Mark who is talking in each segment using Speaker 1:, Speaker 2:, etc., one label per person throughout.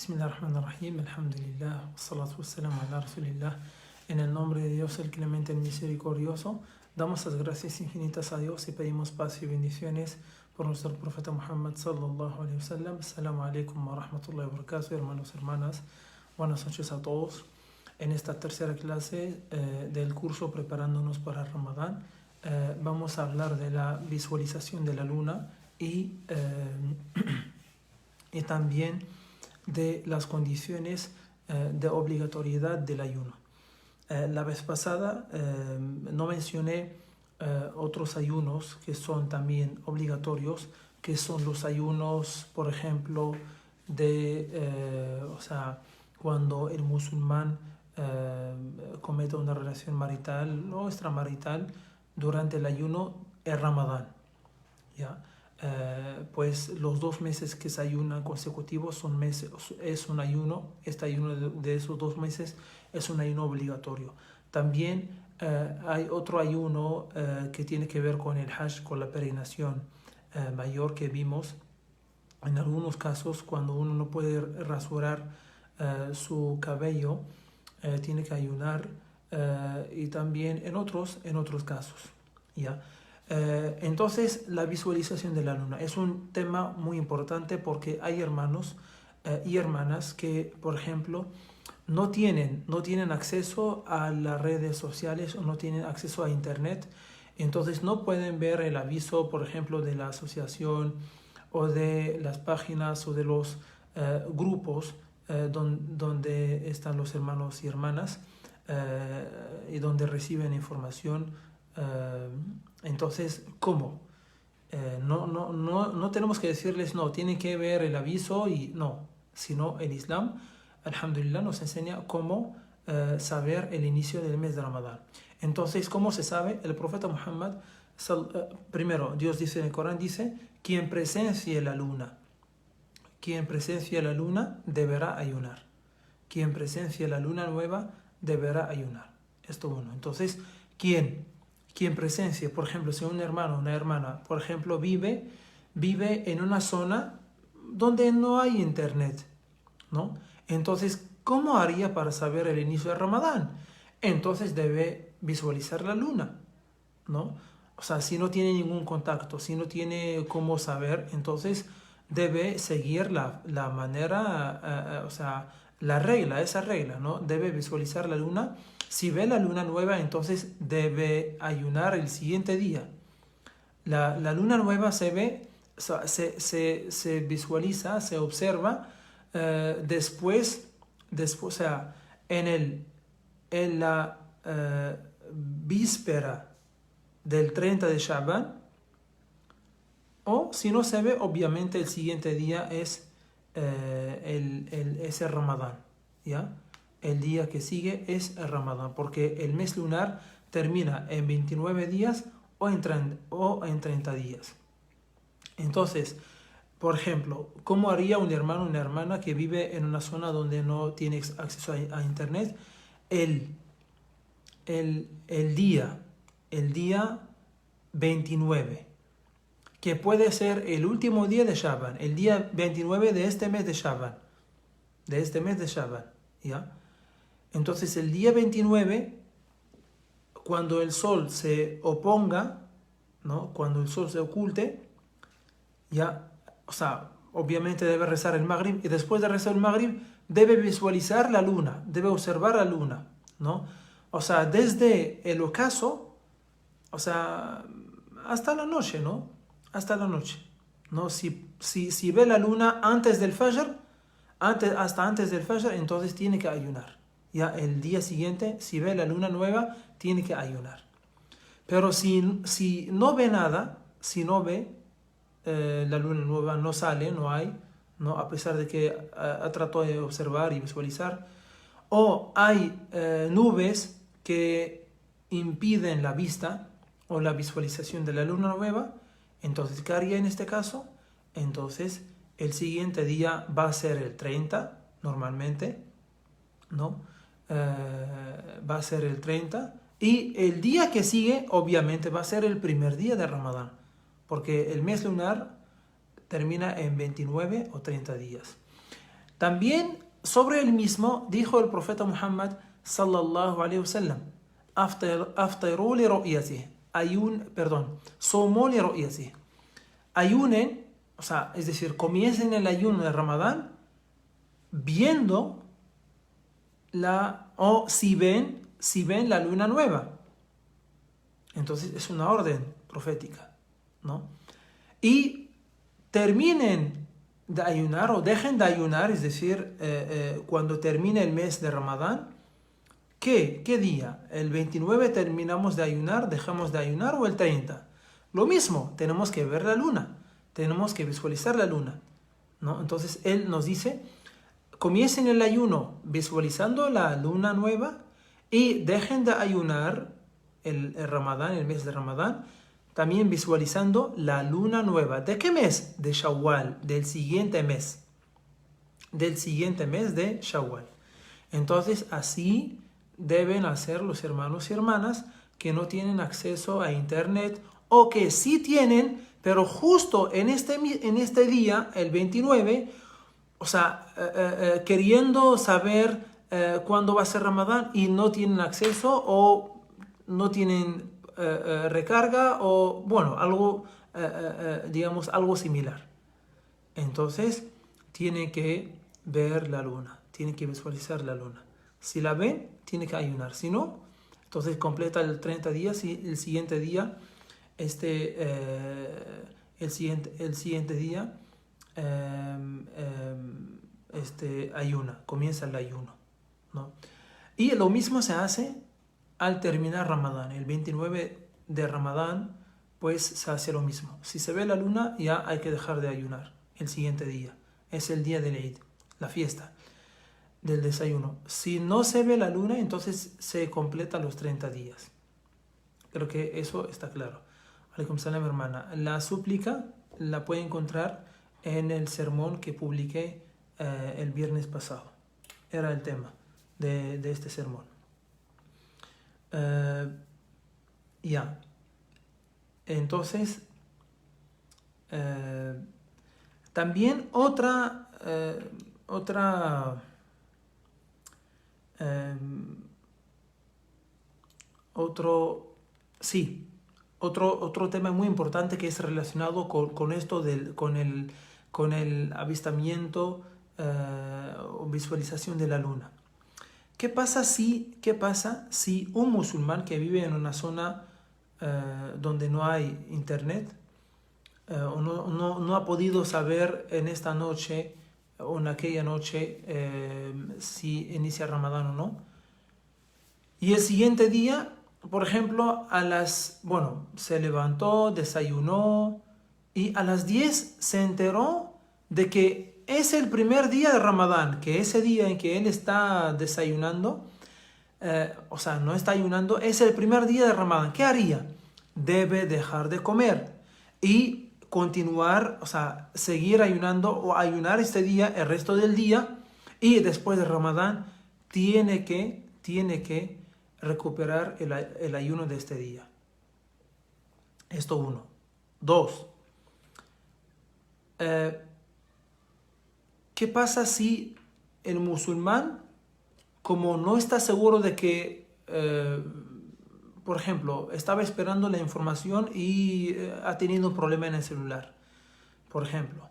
Speaker 1: Bismillahirrahmanirrahim, alhamdulillah, wassalatu wassalamu ala rasulillah. En el nombre de Dios, el clemente, el misericordioso, damos las gracias infinitas a Dios y pedimos paz y bendiciones por nuestro profeta Muhammad sallallahu alaihi wasallam. Assalamu alaikum wa rahmatullahi wa barakatuh, hermanos y hermanas. Buenas noches a todos. En esta tercera clase del curso Preparándonos para Ramadán, vamos a hablar de la visualización de la luna y también de las condiciones de obligatoriedad del ayuno. La vez pasada no mencioné otros ayunos que son también obligatorios, que son los ayunos, por ejemplo, cuando el musulmán comete una relación marital o extramarital durante el ayuno el Ramadán, ¿ya? Pues los 2 meses que se ayunan consecutivos es un ayuno, este ayuno de esos 2 meses es un ayuno obligatorio. También hay otro ayuno que tiene que ver con el Hajj, con la peregrinación mayor que vimos. En algunos casos, cuando uno no puede rasurar su cabello, tiene que ayunar, y también en otros casos, ¿ya? Entonces, la visualización de la luna es un tema muy importante porque hay hermanos y hermanas que, por ejemplo, no tienen acceso a las redes sociales o no tienen acceso a internet, entonces no pueden ver el aviso, por ejemplo, de la asociación o de las páginas o de los grupos donde están los hermanos y hermanas y donde reciben información. Entonces, ¿cómo? No tenemos que decirles, no, tienen que ver el aviso y no, sino el Islam, alhamdulillah, nos enseña cómo saber el inicio del mes de Ramadán. Entonces, ¿cómo se sabe? El profeta Muhammad, primero, Dios dice en el Corán, dice, quien presencie la luna deberá ayunar. Quien presencie la luna nueva deberá ayunar. Esto uno. Entonces, quien presencie, por ejemplo, si un hermano o una hermana, por ejemplo, vive en una zona donde no hay internet, ¿no? Entonces, ¿cómo haría para saber el inicio de Ramadán? Entonces debe visualizar la luna, ¿no? O sea, si no tiene ningún contacto, si no tiene cómo saber, entonces debe seguir la manera, esa regla, ¿no? Debe visualizar la luna. Si ve la luna nueva, entonces debe ayunar el siguiente día. La luna nueva se ve, se visualiza, se observa después, o sea, en la víspera del 30 de Sha'ban, o si no se ve, obviamente el siguiente día es el Ramadán, ¿ya? El día que sigue es el Ramadán, porque el mes lunar termina en 29 días o en 30 días. Entonces, por ejemplo, ¿cómo haría un hermano o una hermana que vive en una zona donde no tiene acceso a internet? El día 29, que puede ser el último día de Sha'ban, el día 29 de este mes de Sha'ban, ¿ya? Entonces el día 29, cuando el sol se oponga, ¿no? Cuando el sol se oculte, ya, o sea, obviamente debe rezar el Maghrib, y después de rezar el Maghrib debe visualizar la luna, debe observar la luna, ¿no? O sea, desde el ocaso, o sea, hasta la noche, ¿no? Hasta la noche, ¿no? Si ve la luna antes del Fajr, hasta antes del Fajr, entonces tiene que ayunar. Ya el día siguiente, si ve la luna nueva, tiene que ayunar. Pero si no ve nada, si no ve la luna nueva, no sale, no hay, ¿no? A pesar de que trató de observar y visualizar, o hay nubes que impiden la vista o la visualización de la luna nueva, entonces, ¿qué haría en este caso? Entonces, el siguiente día va a ser el 30, normalmente, ¿no? Va a ser el 30, y el día que sigue, obviamente, va a ser el primer día de Ramadán, porque el mes lunar termina en 29 o 30 días. También sobre el mismo dijo el profeta Muhammad sallallahu alaihi wasallam: "Aftiru li ru'yatihi", "Sumu li ru'yatihi". Ayunen, o sea, es decir, comiencen el ayuno de Ramadán viendo si ven la luna nueva. Entonces es una orden profética, ¿no? Y terminen de ayunar o dejen de ayunar, es decir, cuando termine el mes de Ramadán. ¿Qué día? ¿El 29 terminamos de ayunar, dejamos de ayunar, o el 30? Lo mismo, tenemos que ver la luna, tenemos que visualizar la luna, ¿no? Entonces él nos dice: comiencen el ayuno visualizando la luna nueva y dejen de ayunar el Ramadán, el mes de Ramadán, también visualizando la luna nueva. ¿De qué mes? De Shawwal, del siguiente mes de Shawwal. Entonces así deben hacer los hermanos y hermanas que no tienen acceso a internet, o que sí tienen, pero justo en este día, el 29, o sea, queriendo saber cuándo va a ser Ramadán y no tienen acceso, o no tienen recarga, o bueno, algo, digamos, algo similar. Entonces, tienen que ver la luna, tienen que visualizar la luna. Si la ven, tiene que ayunar. Si no, entonces completa el 30 días y el siguiente día, el siguiente día, ayuna, comienza el ayuno, ¿no? Y lo mismo se hace al terminar Ramadán. El 29 de Ramadán, pues se hace lo mismo. Si se ve la luna, ya hay que dejar de ayunar el siguiente día. Es el día del Eid, la fiesta del desayuno. Si no se ve la luna, entonces se completa los 30 días. Creo que eso está claro. Alaikum salam, hermana. La súplica la puede encontrar en el sermón que publiqué el viernes pasado. Era el tema de este sermón. Ya. Entonces, también otro tema muy importante que es relacionado con esto con el avistamiento o visualización de la luna. ¿Qué pasa si un musulmán que vive en una zona donde no hay internet, o no ha podido saber en esta noche o en aquella noche si inicia Ramadán o no, y el siguiente día, por ejemplo, se levantó, desayunó, y a las 10 se enteró de que es el primer día de Ramadán, que ese día en que él está desayunando, no está ayunando, es el primer día de Ramadán. ¿Qué haría? Debe dejar de comer y continuar, seguir ayunando, o ayunar este día, el resto del día, y después de Ramadán tiene que recuperar el ayuno de este día. Esto 1. 2. ¿Qué pasa si el musulmán, como no está seguro de que, por ejemplo, estaba esperando la información y ha tenido un problema en el celular, por ejemplo,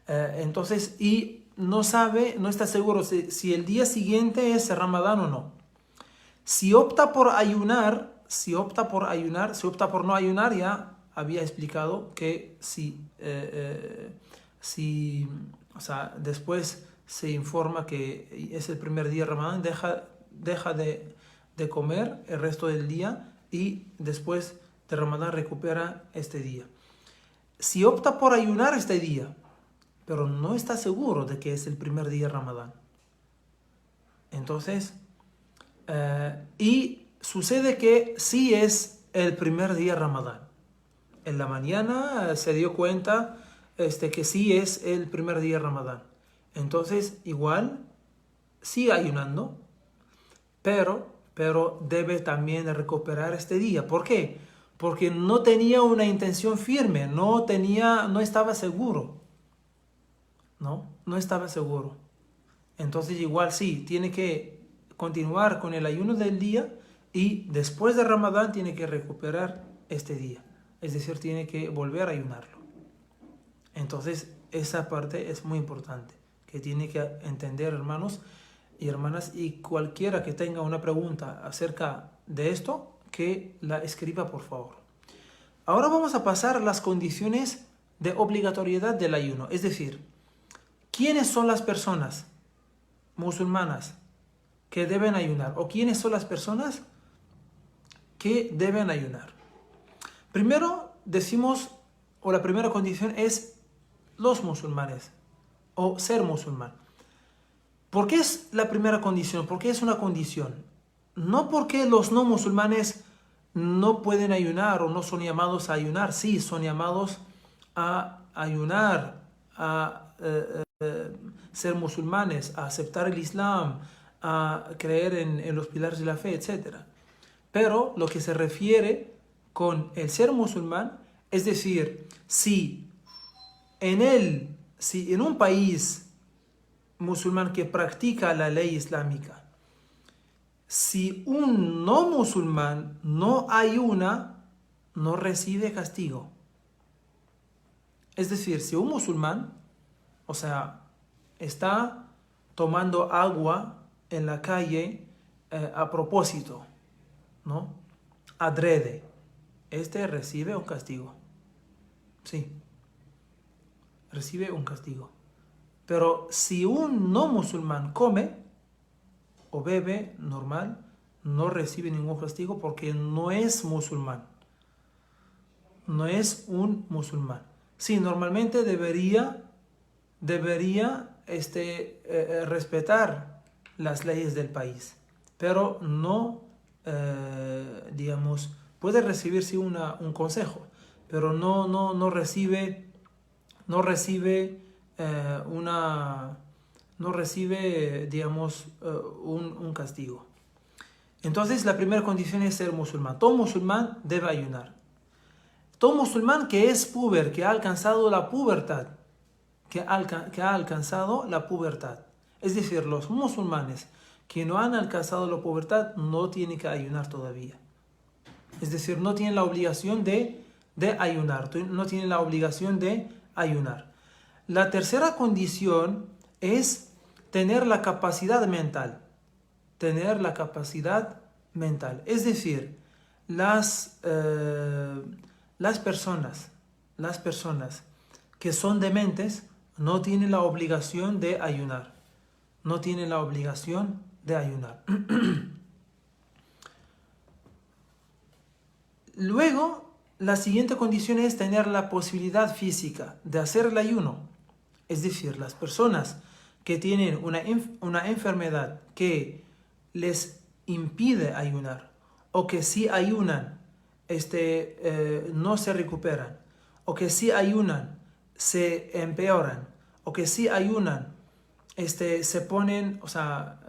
Speaker 1: entonces, y no está seguro si el día siguiente es Ramadán o no? Si opta por no ayunar, ya había explicado que después se informa que es el primer día de Ramadán, deja de comer el resto del día, y después de Ramadán recupera este día. Si opta por ayunar este día, pero no está seguro de que es el primer día de Ramadán, entonces, y sucede que sí es el primer día de Ramadán. En la mañana se dio cuenta que sí es el primer día de Ramadán. Entonces, igual, sigue ayunando, pero debe también recuperar este día. ¿Por qué? Porque no tenía una intención firme, no estaba seguro. No estaba seguro. entonces igual sí, tiene que continuar con el ayuno del día y después de Ramadán tiene que recuperar este día. Es decir, tiene que volver a ayunarlo. Entonces, esa parte es muy importante, que tiene que entender, hermanos y hermanas, y cualquiera que tenga una pregunta acerca de esto, que la escriba, por favor. Ahora vamos a pasar a las condiciones de obligatoriedad del ayuno. Es decir, ¿quiénes son las personas musulmanas que deben ayunar? ¿O quiénes son las personas que deben ayunar? Primero decimos, o la primera condición es los musulmanes, o ser musulmán. ¿Por qué es la primera condición? ¿Por qué es una condición? No porque los no musulmanes no pueden ayunar o no son llamados a ayunar. Sí, son llamados a ayunar, a ser musulmanes, a aceptar el Islam, a creer en los pilares de la fe, etc. Pero lo que se refiere con el ser musulmán, es decir, si en un país musulmán que practica la ley islámica, si un no musulmán no ayuna, no recibe castigo. Es decir, si un musulmán, o sea, está tomando agua en la calle a propósito, ¿no? Adrede, este recibe un castigo. Sí, recibe un castigo. Pero si un no musulmán come o bebe normal, no recibe ningún castigo porque no es musulmán. No es un musulmán. Sí, normalmente debería respetar las leyes del país, pero no, digamos, puede recibir sí un consejo, pero no recibe digamos, un castigo. Entonces, la primera condición es ser musulmán. Todo musulmán debe ayunar. Todo musulmán que es puber, que ha alcanzado la pubertad, que ha alcanzado la pubertad. Es decir, los musulmanes que no han alcanzado la pubertad no tienen que ayunar todavía. Es decir, no tienen la obligación de ayunar, no tienen la obligación de ayunar. La tercera condición es tener la capacidad mental. Tener la capacidad mental. Es decir, las personas que son dementes no tienen la obligación de ayunar. No tienen la obligación de ayunar. Luego, la siguiente condición es tener la posibilidad física de hacer el ayuno. Es decir, las personas que tienen una enfermedad que les impide ayunar, o que si ayunan no se recuperan, o que si ayunan se empeoran, o que si ayunan se ponen, o sea,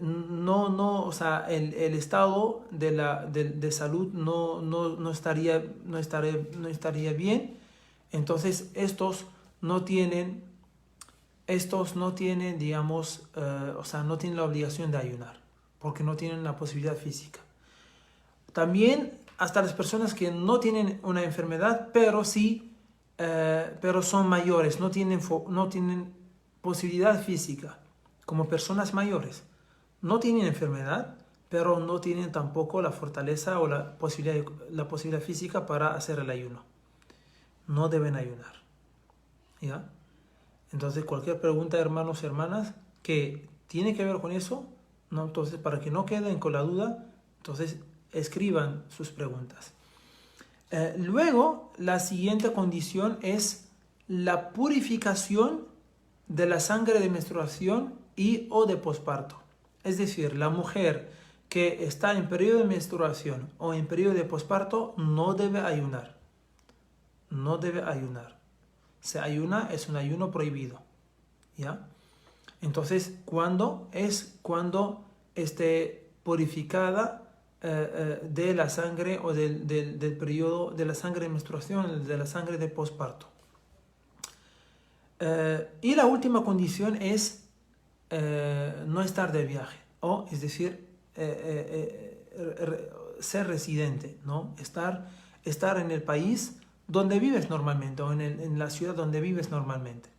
Speaker 1: o sea, el estado de salud no estaría bien. Entonces estos no tienen, digamos, o sea, no tienen la obligación de ayunar, porque no tienen la posibilidad física. También hasta las personas que no tienen una enfermedad, pero son mayores, no tienen posibilidad física, como personas mayores. No tienen enfermedad, pero no tienen tampoco la fortaleza o la posibilidad física para hacer el ayuno. No deben ayunar. ¿Ya? Entonces, cualquier pregunta, hermanos y hermanas, que tiene que ver con eso, ¿no? Entonces, para que no queden con la duda, entonces escriban sus preguntas. Luego, la siguiente condición es la purificación de la sangre de menstruación y o de posparto. Es decir, la mujer que está en periodo de menstruación o en periodo de posparto no debe ayunar. No debe ayunar. Si ayuna, es un ayuno prohibido. ¿Ya? Entonces, ¿cuándo? Es cuando esté purificada de la sangre o del periodo de la sangre de menstruación, de la sangre de posparto. Y la última condición es no estar de viaje, o es decir, ser residente, ¿no? Estar en el país donde vives normalmente o en la ciudad donde vives normalmente.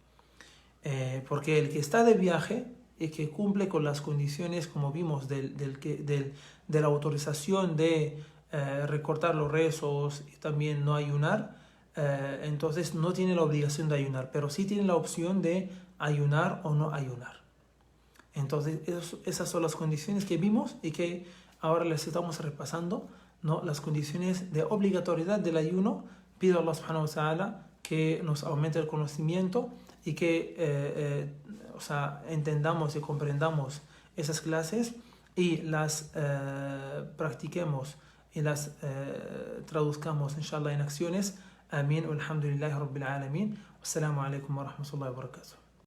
Speaker 1: Porque el que está de viaje y que cumple con las condiciones, como vimos, de la autorización de recortar los rezos y también no ayunar, entonces no tiene la obligación de ayunar, pero sí tiene la opción de ayunar o no ayunar. Entonces esas son las condiciones que vimos y que ahora les estamos repasando, ¿no? Las condiciones de obligatoriedad del ayuno. Pido a Allah subhanahu wa ta'ala que nos aumente el conocimiento y que entendamos y comprendamos esas clases y las practiquemos y las traduzcamos inshallah en acciones. Amén. Alhamdulillahi Rabbil Alamin. Assalamu alaikum wa rahmatullahi wa barakatuh.